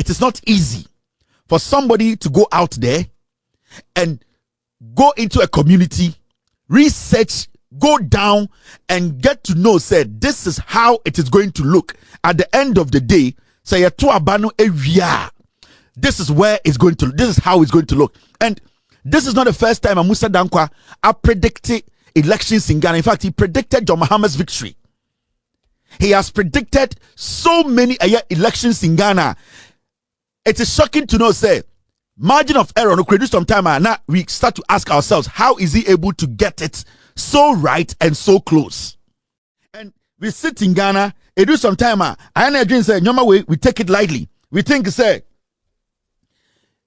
It is not easy for somebody to go out there and go into a community, research, go down and get to know, say, this is how it is going to look at the end of the day. Say, this is where it's going to, this is how it's going to look. And this is not the first time Musa Danquah predicted elections in Ghana. In fact, he predicted John Mahama's victory. He has predicted so many elections in Ghana. It is shocking to know, say, margin of error, no credit some time, and now we start to ask ourselves, how is he able to get it so right and so close? And we sit in Ghana, it do some time, I agree, say, no way, we take it lightly. We think, say,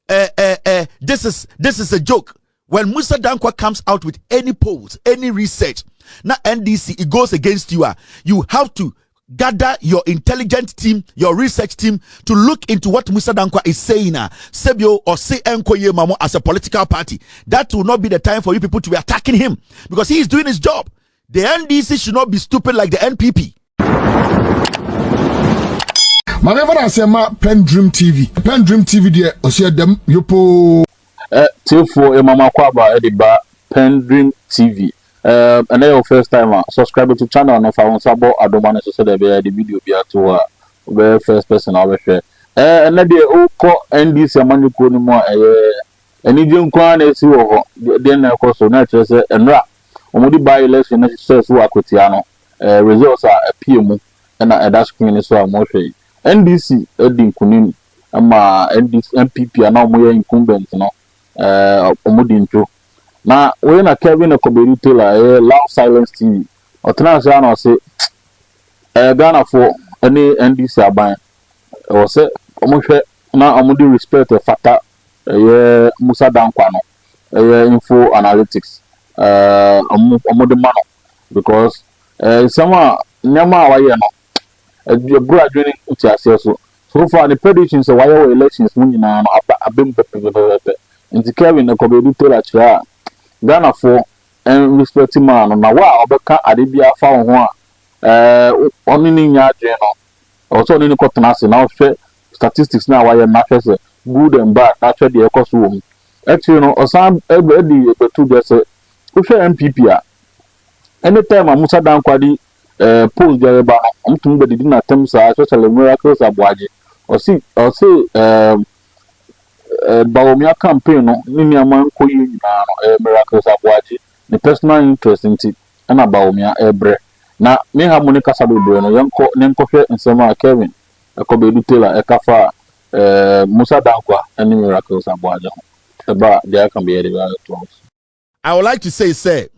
this is a joke. When Musa Danquah comes out with any polls, any research, now NDC, it goes against you. You have to gather your intelligent team, your research team, to look into what Musa Danquah is saying, Sebio or say Nkoye Mamo as a political party. That will not be the time for you people to be attacking him, because he is doing his job. The NDC should not be stupid like the NPP. My never answer my PENDREAM TV. PENDREAM TV there, I see them, Yopo. T4 Mama Kwaba Ediba PENDREAM TV. And then your first time subscribe to channel and if I want sabo I don't want to say the video be to very first person I will share. And then the NDC money ko ni mo and you can see then of course so na say enra omodi buy election na say so akotiano results are appeal and that screen so am hwe NDC edi kunini ama NDC NPP na mo incumbent no omodi ntro. Now, when I Kevin a Koberi Taylor, Loud Silence TV, or Tanasano say, Ghana for any NDC abine, or say, now I'm going respect a factor, Musa Danquah, info analytics, because someone, Nyama, you're graduating to yourself. So far, the predictions of why elections, I've been into Kevin a Koberi Taylor. Ghana for and respect man na wa obeka adebia fa ho a oni ni nya adweno also ni kotena se na hwe statistics na wa ye na hwe good and bad na hwe de ekoso wo actually no osan edi betu de se hwe NPP a anytime Musa Danquah di polls de ba omtum be di na tem sa social miracles aboaje o si Baumia campaign no Niniaman Koyi miracles aboaje the personal interest in it and Baumia ebre na me ha monica sabebre no yenko hwe nsema Kevin Akobedu Taylor ekafa Musa Danquah and miracles aboaje about there can be a I would like to say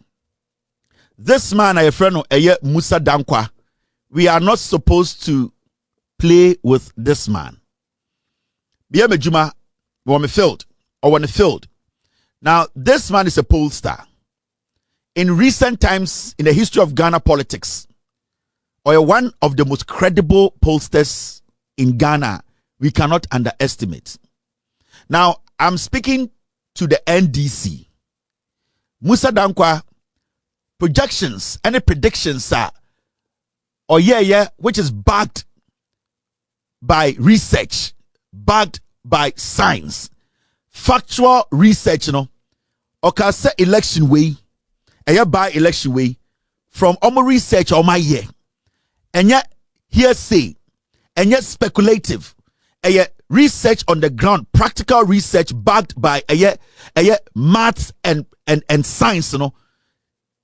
this man a friend of Musa Danquah, we are not supposed to play with this man. Biya mejuma when the field. Now, this man is a pollster. In recent times, in the history of Ghana politics, or one of the most credible pollsters in Ghana, we cannot underestimate. Now, I'm speaking to the NDC. Musa Danquah, projections, any predictions are, which is backed by research, backed by science, factual research, okay, say election way, by election way, from omo research or my year, and yet hearsay, and yet speculative, research on the ground, practical research backed by maths and science,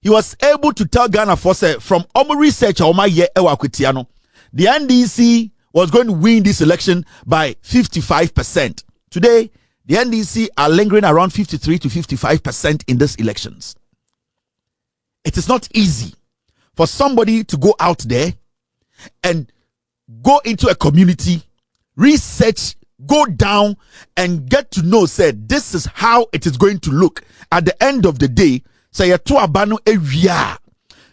He was able to tell Ghana for say from omo research or my year the NDC was going to win this election by 55%. Today, the NDC are lingering around 53 to 55% in these elections. It is not easy for somebody to go out there and go into a community, research, go down and get to know, say, this is how it is going to look at the end of the day. Say,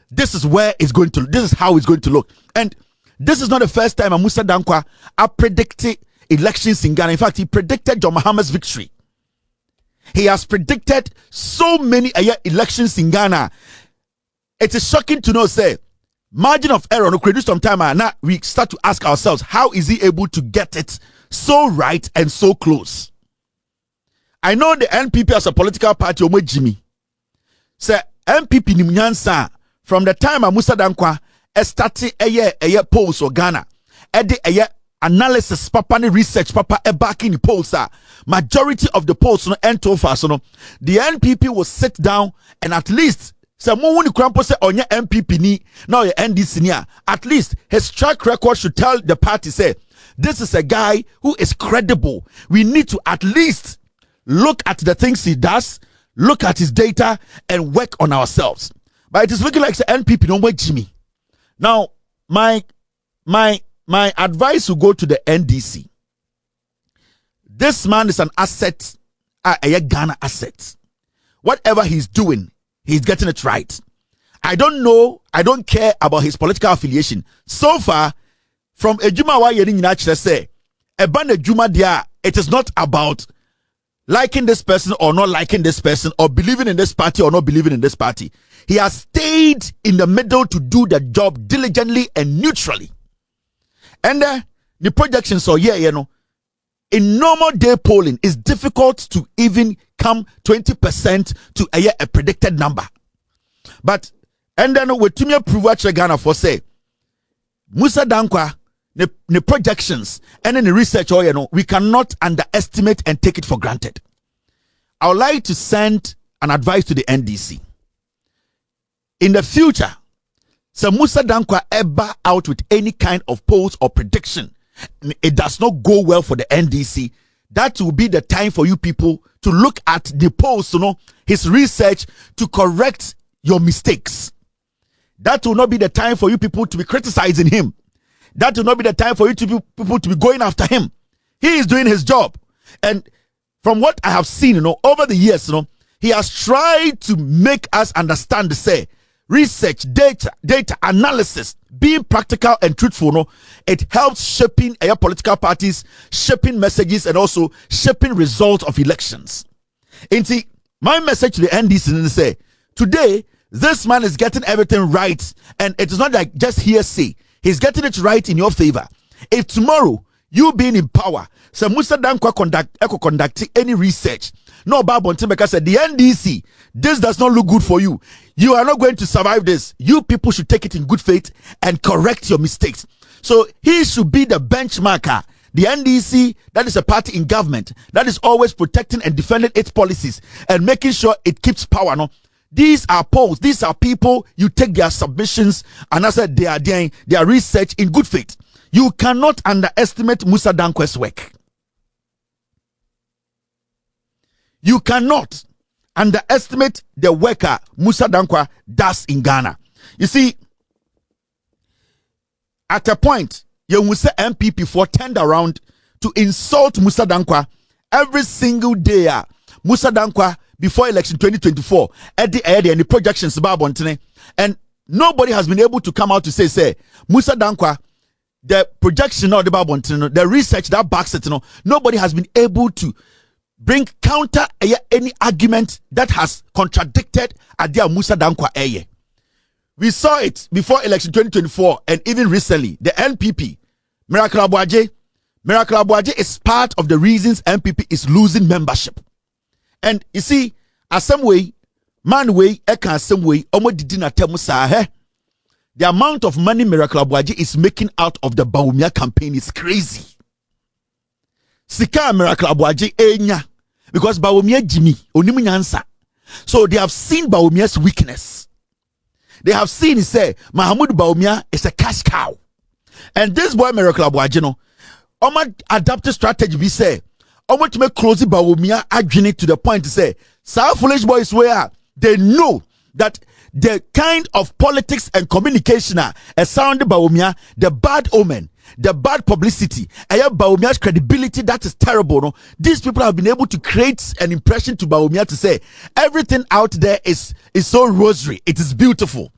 this is where it's going to, this is how it's going to look. And this is not the first time Musa Danquah predicted elections in Ghana. In fact, he predicted John Mahama's victory. He has predicted so many elections in Ghana. It is shocking to know, say, margin of error no reduce some time and now we start to ask ourselves, how is he able to get it so right and so close? I know the NPP as a political party omo Jimmy say NPP ni nyansa from the time Musa Danquah started a polls or Ghana a analysis papa ni research papa back in the polls majority of the polls no ento fast no the NPP will sit down and at least say mo woni krampo say onye NPP ni now your NDC ni at least his track record should tell the party say this is a guy who is credible. We need to at least look at the things he does, look at his data and work on ourselves. But it is looking like the NPP no more Jimmy. Now my advice will go to the NDC. This man is an asset, a Ghana asset. Whatever he's doing, he's getting it right. I don't know, I don't care about his political affiliation. So far, from Ejuma wa yeni nyina say, Eban Ejuma dia, it is not about liking this person or not liking this person, or believing in this party or not believing in this party. He has stayed in the middle to do the job diligently and neutrally. And the projections are you know, in normal day polling, it's difficult to even come 20% to a predicted number. But and then with Timia Pruvacha Ghana for say Musa Danquah, the projections and then the research, you know, we cannot underestimate and take it for granted. I would like to send an advice to the NDC. In the future, so Musa Danquah ever out with any kind of polls or prediction, it does not go well for the NDC. That will be the time for you people to look at the polls, you know, his research to correct your mistakes. That will not be the time for you people to be criticizing him. That will not be the time for you people to be going after him. He is doing his job. And from what I have seen, you know, over the years, you know, he has tried to make us understand, say, research, data analysis, being practical and truthful, no, it helps shaping political parties, shaping messages, and also shaping results of elections. And see, my message to the NDC is say, today, this man is getting everything right, and it is not like just hearsay. He's getting it right in your favor. If tomorrow, you being in power, so Musa Danquah conduct any research, no Babon Timbeka said, the NDC, this does not look good for you. You are not going to survive this. You people should take it in good faith and correct your mistakes. So he should be the benchmarker. The NDC, that is a party in government, that is always protecting and defending its policies and making sure it keeps power. No, these are polls. These are people. You take their submissions and I said they are doing their research in good faith. You cannot underestimate Musa Danquah's work. You cannot underestimate the worker Musa Danquah does in Ghana. You see, at a point, you will say NPP for turned around to insult Musa Danquah every single day. Musa Danquah before election 2024, at the end and the projections about Bontene, and nobody has been able to come out to say Musa Danquah, the projection of the Bontene, the research that backs it, nobody has been able to bring counter any argument that has contradicted Adia Musa Danquah. We saw it before election 2024 and even recently. The NPP, Miracle Abuaje is part of the reasons NPP is losing membership. And you see, as some way, man way, eka some way, omo didi na temu sa the amount of money Miracle Abuaje is making out of the Bawumia campaign is crazy. Sika Miracle Abuaje enya because Bawumia Jimmy onimu nyansa. So they have seen Bawumia's weakness. They have seen, he say, Mahamudu Bawumia is a cash cow. And this boy Miracle Abuaje no, omo adapted strategy we say, omo to make close Bawumia adwene to the point to say, some foolish boys where they know that the kind of politics and communication surrounding Bawumia, the bad omen, the bad publicity, Bawumia's credibility, that is terrible. No? These people have been able to create an impression to Bawumia to say everything out there is so rosary, it is beautiful.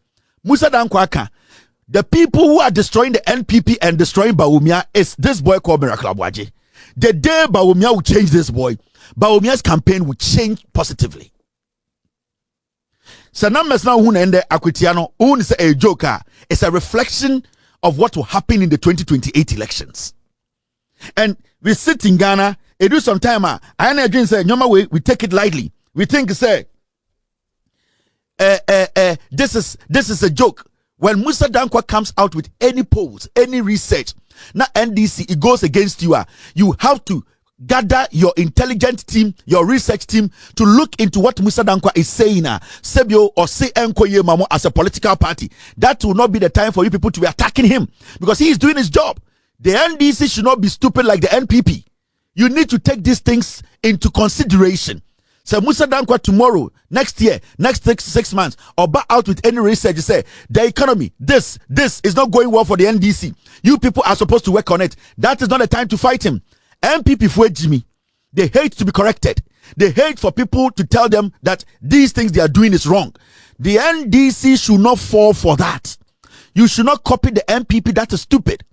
Musa Danquah, the people who are destroying the NPP and destroying Bawumia is this boy called Miracle Abuaje. The day Bawumia will change this boy, Bawumia's campaign will change positively. So numbers now who ende akwitiano who say a joker. It's a reflection of what will happen in the 2028 elections. And we sit in Ghana, it do some time. I and say, no way, we take it lightly. We think say this is a joke. When Musa Danquah comes out with any polls, any research, now NDC, it goes against you. You have to gather your intelligent team, your research team to look into what Musa Danquah is saying. Sebio or say Nkoye Mamo as a political party. That will not be the time for you people to be attacking him because he is doing his job. The NDC should not be stupid like the NPP. You need to take these things into consideration. So Musa Danquah tomorrow, next year, next 6 months, or back out with any research, you say the economy, this is not going well for the NDC. You people are supposed to work on it. That is not the time to fight him. NPP for Jimmy, they hate to be corrected. They hate for people to tell them that these things they are doing is wrong. The NDC should not fall for that. You should not copy the NPP. That is stupid.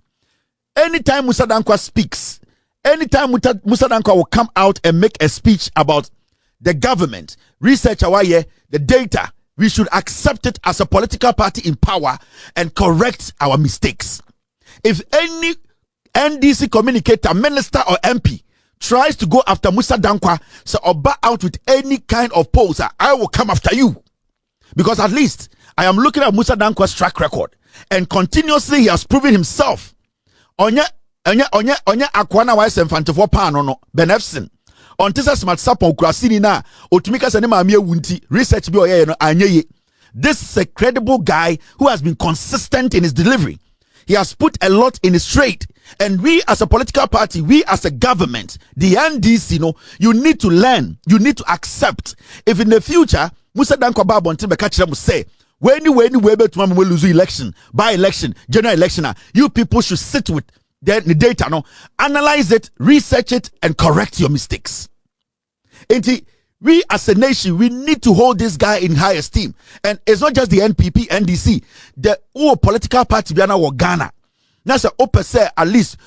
Anytime Musa Danquah speaks, anytime Musa Danquah will come out and make a speech about the government, research the data, we should accept it as a political party in power and correct our mistakes. If any NDC communicator, minister or MP tries to go after Musa Danquah, so or back out with any kind of pose, I will come after you. Because at least I am looking at Musa Danquah's track record and continuously he has proven himself. Onya akwana wa semfantefo pa no benefsin. On tisa smart sapon kurasini na otumika sene ma wunti research bi oye no anyeye. This is a credible guy who has been consistent in his delivery. He has put a lot in his trade. And we as a political party, we as a government, the NDC, you need to learn, you need to accept. If in the future, Musa Danquah Babontin Bekachira will say, when you able to lose election, by election, general election, you people should sit with the data, analyze it, research it, and correct your mistakes. And we as a nation, we need to hold this guy in high esteem. And it's not just the NPP, NDC, the whole political party or Ghana. Now, say, at least,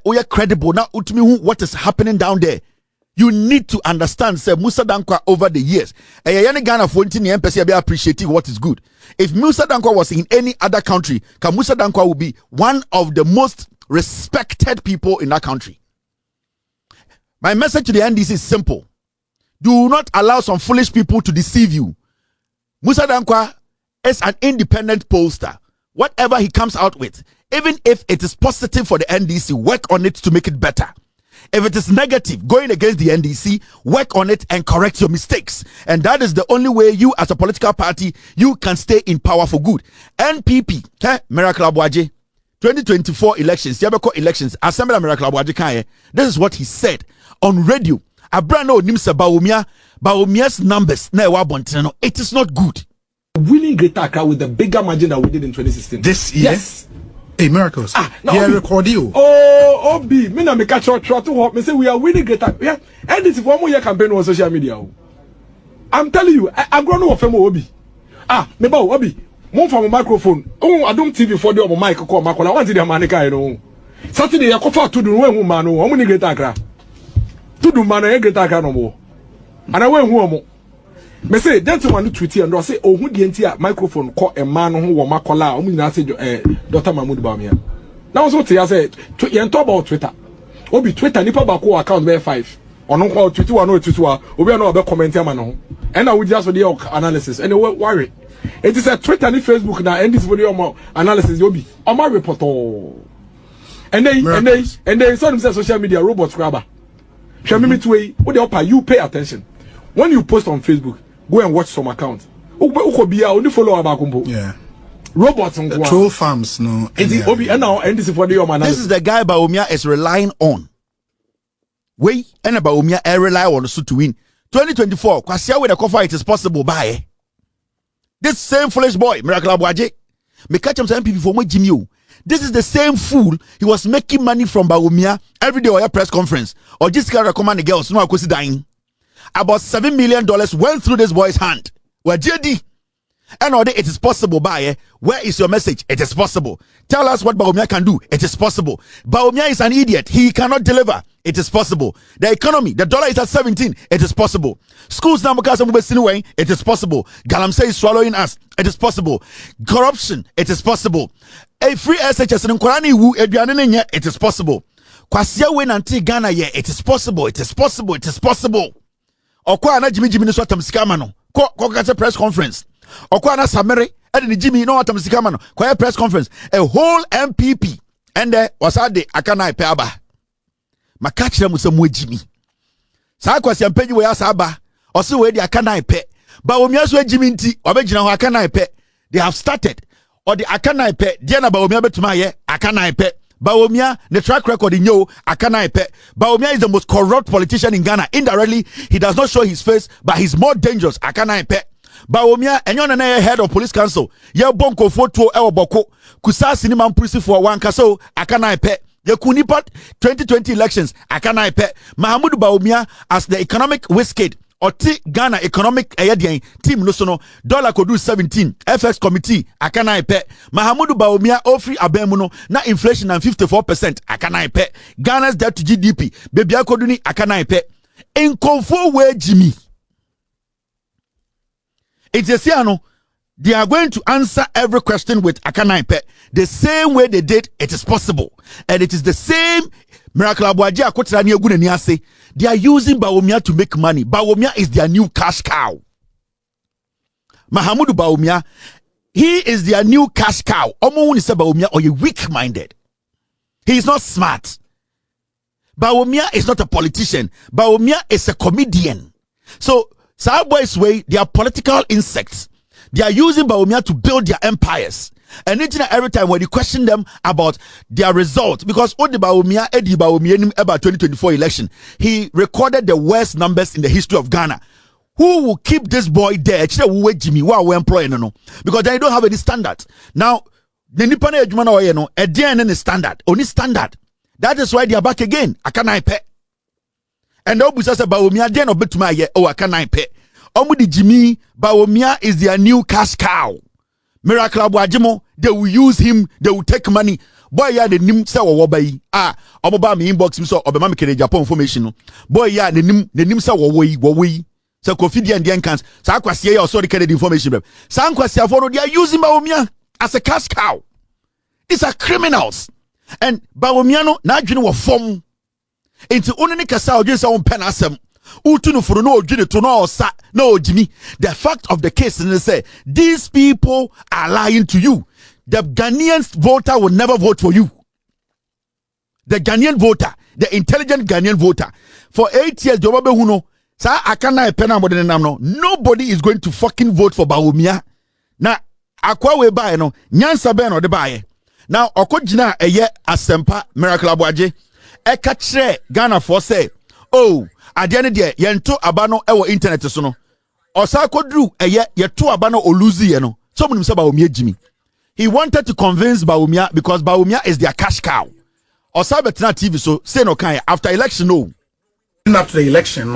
we are credible. Now, what is happening down there? You need to understand, say, Musa Danquah over the years. And Ghana for be appreciating what is good. If Musa Danquah was in any other country, Musa Danquah would be one of the most respected people in that country. My message to the NDC is simple. Do not allow some foolish people to deceive you. Musa Danquah is an independent pollster. Whatever he comes out with, even if it is positive for the NDC, work on it to make it better. If it is negative, going against the NDC, work on it and correct your mistakes. And that is the only way you as a political party, you can stay in power for good. NPP, Miracle Abuaje, 2024 elections, Yabeko elections, Assembly Miracle Abuaje Kanye, this is what he said on radio. Abrano Nimsa Baumia's numbers, it is not good. Winning Greater Accra with the bigger margin that we did in 2016. This year? Yes. Hey, miracles. No, yeah, record you. Oh, Obi, me na me catch out to hope. Me say we are winning Greater. Yeah, and this one more year campaign on social media. I'm telling you, I grown up from Obi. Me ba Obi. Move from a microphone. Oh, I don't TV for the mic call Makola. I want the manica, you know. Saturday, I could to do one woman who only Greater Accra. To do man a Greater Accra no more. And I went home. Me say gentleman tweet and say oh who the entire microphone call a man who wa makola omu na say Dr. Mahmoud Bawumia. Now so say you talk about Twitter. Obi Twitter nipa ba ko account be 5. Ono ko tweet wa no tweet wa obi na obe comment am no. And now we just for the analysis and worry. It is a Twitter and Facebook now and this video analysis obi. O ma report all. And then some say social media robots grabber. Show me to way you pay attention. When you post on Facebook, go and watch some accounts. Only follow about yeah. Robots on troll farms, no. This is the guy Bawumia is relying on. We and Bawumia rely on so to win. 2024, Kwasia with the cover it is possible by this same foolish boy, Miracle Abuaje. Me catch him saying people for Jimmy. This is the same fool. He was making money from Bawumia every day or a press conference. Or just can recommend the girls no akosi dying. About $7 million went through this boy's hand. Well, JD, and all day it is possible. By where is your message? It is possible. Tell us what Bawumia can do. It is possible. Bawumia is an idiot. He cannot deliver. It is possible. The economy, the dollar is at 17. It is possible. Schools now because it is possible. Galamsey is swallowing us. It is possible. Corruption, it is possible. A free SHS in Korani wu eduanene, it is possible. Kwasia wen anti Ghana ye, it is possible. It is possible. It is possible. Okwa na Jimmy no swatam sikama no. Ko kase press conference. Okwa na Samere edi Jimmy no watam sikama no. Ko press conference. A whole NPP and was at the akana ipe aba. Makachira Musa Jimmy. Sa kwasi ampeji we asaba. Osi we di akana ipe. Ba omia so Jimmy nti obegina ho akana ipe. They have started. Or the akana ipe. Dia na ba omia betuma ye akana ipe. Baomia, the track record in yo, Akana Epe. Baomia is the most corrupt politician in Ghana. Indirectly, he does not show his face, but he's more dangerous. Akana Epe. Baomia, and you're head of police council. Ye bonko photo ewa boko. Kusa sinima mprisi for one kaso, Akana Epe. Ye kunipat 2020 elections, Akana Epe. Mahamudu Baomia as the economic whisked. Oti Ghana economic team no dollar could do 17 FX committee akana ipe Mahamudu Baomia ofri abemuno na inflation and 54% akana ipe Ghana's debt to GDP baby akoduni akana ipe in confo we Jimmy it's a siano they are going to answer every question with akana ipe the same way they did. It is possible, and it is the same miracle abuaji akotira ni egu ni ase. They are using Baomia to make money. Baomia is their new cash cow. Mahamudu Baomia, he is their new cash cow. Omo wuni say Baomia or you weak-minded. He is not smart. Baomia is not a politician. Baomia is a comedian. So, Boys way, they are political insects. They are using Baomia to build their empires. And every time when you question them about their result, because Odi Baomia, Eddie Baomia, about 2024 election, he recorded the worst numbers in the history of Ghana. Who will keep this boy there? Jimmy, we employ no, because they don't have any standard. Now, the Nipane Ejumana no, a DNA standard, only standard. That is why they are back again. Akana ipe. And the Obusa say Baomia den obetuma ye o akana ipe. Omudi Jimmy, Baomia is their new cash cow. Miracle Abuajimo, they will use him, they will take money. Boy, yeah, the nim say wobai. Omoba me inbox me so obema me kere Japan information. Boy, yeah, the nim say wowi. So Kofi and Diankans, sa kwasi ya also the credit information. Sa kwasi afo they are using Baomia as a cash cow. These are criminals. And Baomia no na adwene wo fom. Enti onene kasa odwene say on pen asem. Utunu furu no odwene to no osa no Jimmy. The fact of the case is say these people are lying to you. The Ghanaian voter will never vote for you. The Ghanaian voter, the intelligent Ghanaian voter, for 8 years, nobody is going to fucking vote for Baomia. Now, akwa we buy no nyansa be no de buy. Now, okojina eye asempa miracle abuaje. Eka kire Ghana for say, oh, adiane de yento abano ewo internet so no. Osa kodru eye yeto abano oluzi ye no. So munim say Baomia Jimmy. He wanted to convince Baomia because Baomia is their cash cow. Osa betina TV so say no kan after election no. After the election,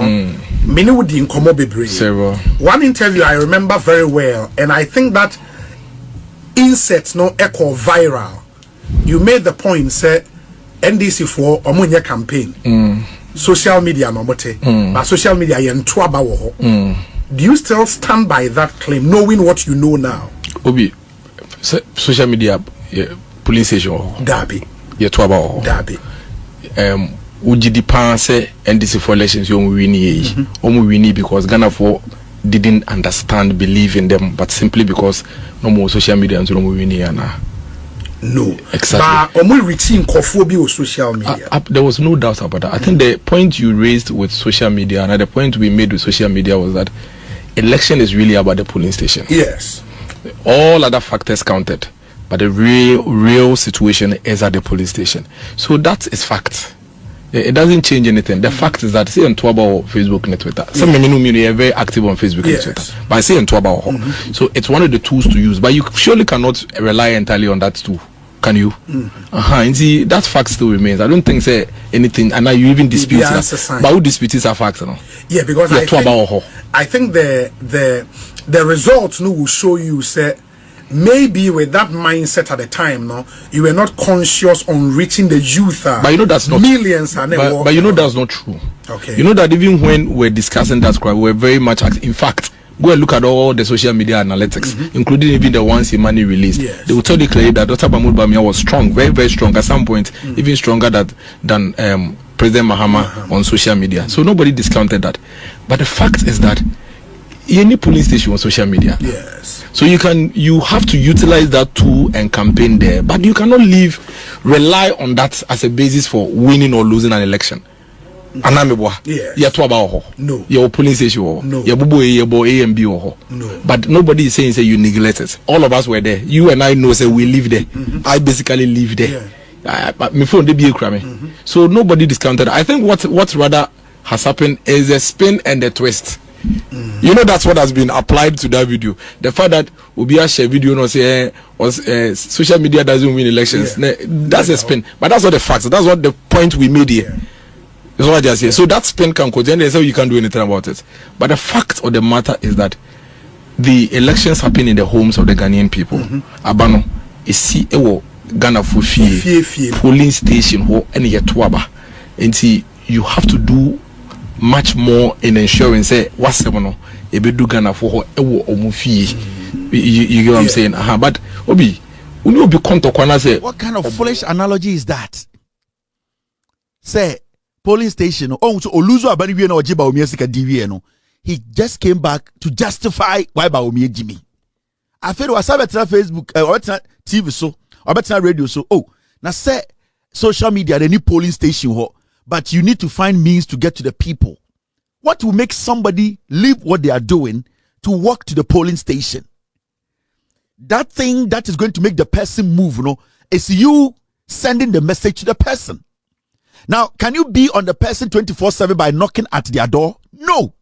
many would in bebre. One interview I remember very well, and I think that insert no echo viral. You made the point, say NDC for Omunya campaign, social media no mote, but social media yen tuaba wo. Do you still stand by that claim, knowing what you know now? Obi, social media, police station, Dabi, ye tuaba wo. Dabi. Ujidi pan say NDC for elections you win because Ghana for didn't understand, believe in them, but simply because no more social media and no win no, exactly. But reaching cophobia or social media. There was no doubt about that. I think the point you raised with social media and the point we made with social media was that election is really about the polling station. Yes, all other factors counted, but the real situation is at the polling station. So that is fact. It doesn't change anything. The fact is that say on Twitter or Facebook and Twitter. Some many are very active on Facebook and Twitter. But I say on Twitter. So it's one of the tools to use. But you surely cannot rely entirely on that tool. Can you? And see that fact still remains. I don't think say anything, and now you even dispute that. But who disputes are facts, no? Yeah, because I think the results no will show you say maybe with that mindset at the time, no, you were not conscious on reaching the youth. But you know that's not millions. But you know that's not true. Okay. You know that even when we're discussing that, we were very much in fact. Go and look at all the social media analytics, including even the ones Imani released. Yes. They will tell you clearly that Dr. Mahmoud Bawumia was strong, very, very strong. At some point, even stronger than President Mahama on social media. So nobody discounted that. But the fact is that any polling station on social media. Yes. So you have to utilize that tool and campaign there, but you cannot rely on that as a basis for winning or losing an election. Yes. No. Your polling station. No. Your bubu A and B. No. But nobody is saying you neglect it. All of us were there. You and I know say we live there. I basically live there. But my phone they be a So nobody discounted. I think what rather has happened is the spin and the twist. You know that's what has been applied to that video. The fact that Ubia share video no say social media doesn't win elections. That's a spin. But that's not the fact. That's what the point we made here. That's what I just say. So that spin can continue, so you can't do anything about it. But the fact of the matter is that the elections happen in the homes of the Ghanaian people. Abano is Ghana for polling station or any yetwaba. And see, you have to do much more in ensuring say what's the one ebedu Ghana for omufie. You get what I'm saying? But Obi, say what kind of foolish analogy is that? Say polling station. Oh, so Oluzo Abaniwe no Ojiba Omiesika DVA no. He just came back to justify why Bawumia Jimmy. I feel was better Facebook or better TV so or better radio so. Oh, now say social media the new polling station ho, but you need to find means to get to the people. What will make somebody leave what they are doing to walk to the polling station? That thing that is going to make the person move, is you sending the message to the person. Now, can you be on the person 24/7 by knocking at their door? No.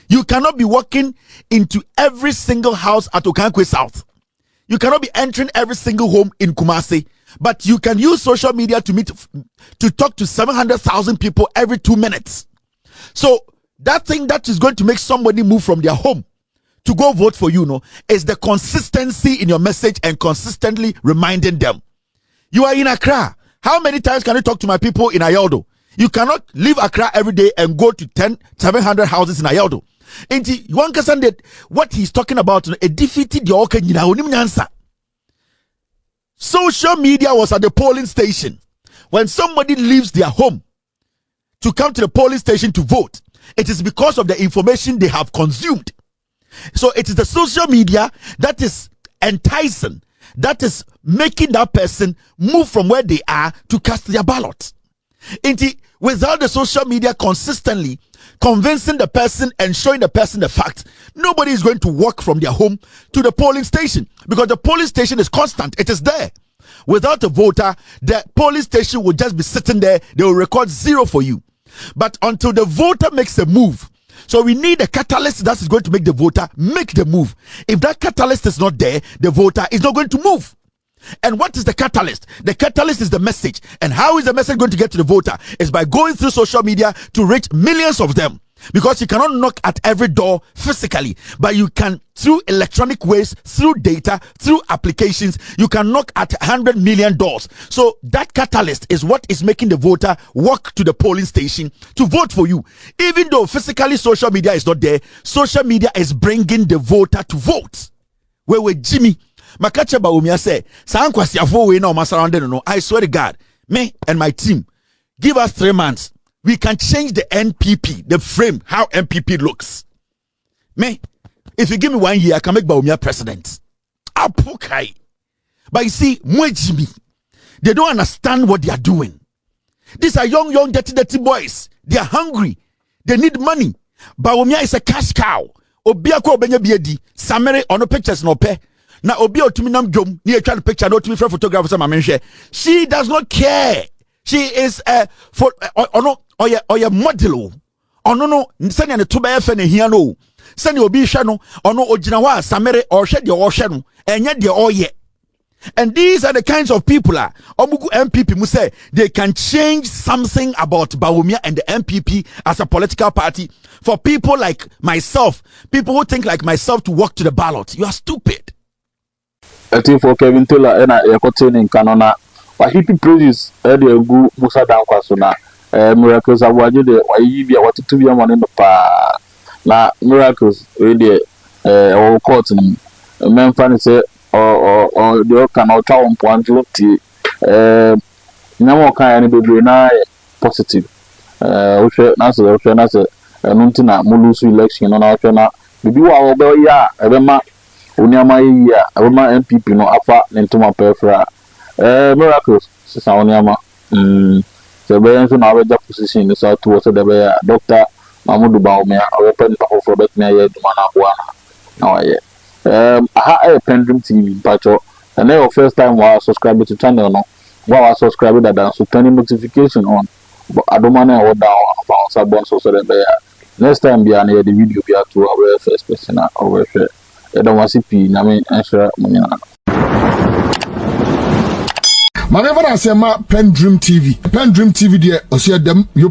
You cannot be walking into every single house at Okankwe South. You cannot be entering every single home in Kumasi. But you can use social media to talk to 700,000 people every 2 minutes. So that thing that is going to make somebody move from their home to go vote for you, is the consistency in your message and consistently reminding them. You are in Accra. How many times can you talk to my people in Ayeldo? You cannot leave Accra every day and go to 700 houses in Ayeldo. And one person that what he's talking about, a defeated answer. Social media was at the polling station. When somebody leaves their home to come to the polling station to vote, it is because of the information they have consumed. So it is the social media that is enticing, that is making that person move from where they are to cast their ballot. Without the social media consistently convincing the person and showing the person the fact, nobody is going to walk from their home to the polling station because the polling station is constant. It is there. Without a voter, the polling station will just be sitting there. They will record 0 for you. But until the voter makes a move, so we need a catalyst that is going to make the voter make the move. If that catalyst is not there, the voter is not going to move. And what is the catalyst? The catalyst is the message. And how is the message going to get to the voter? It's by going through social media to reach millions of them. Because you cannot knock at every door physically, but you can through electronic ways, through data, through applications, you can knock at 100 million doors. So that catalyst is what is making the voter walk to the polling station to vote for you. Even though physically social media is not there, social media is bringing the voter to vote. Where Jimmy Makacha Bawumia say, I swear to God, me and my team, give us 3 months. We can change the NPP, the frame, how NPP looks. Me, if you give me 1 year, I can make Bawumia president. Apukai. But you see, Jimmy, they don't understand what they are doing. These are young, dirty boys. They are hungry. They need money. Bawumia is a cash cow. Obiako Obenya Biedi, Samere on the pictures no pe. Na obi otumi nam dwom ni etwa picture na otumi friend photographer say mamenhwe. She does not care. She is for oye model. Ono no senya ne to be fe ne hia no. Senya obi hwe no ono ogina wa samere or hwe de o hwe no enye de oye. And these are the kinds of people Omugu NPP mu say they can change something about Bawumia and the NPP as a political party for people like myself, people who think like myself to walk to the ballot. You are stupid. think for Kevin Taylor and a cotton in Canona. But he praises earlier go Musa Danquah so na miracles are what you do. Why you be what to be a man in the pa na miracles really or court in men fan say or the cannot try on point to no kind of be na positive. That's a Mulusu election on our channel. Bibi wa obe ya ebema oniama ya ebema NPP no afa ntoma pefra miracles sisa oniama so be nso na abeja position ni so to so de be Dr. Mahmoud Baumia open pa for bet me ya duma na boa na wa ye aha PENDREAM TV pacho and your first time wa subscribe to channel no wa subscribe that so turn notification on adoma na wa down about sabon so de be next time be an the video be to our first person over share. I don't want to see Nami answer Munyana. Whenever I say PENDREAM TV, PENDREAM TV, dear, I see them, you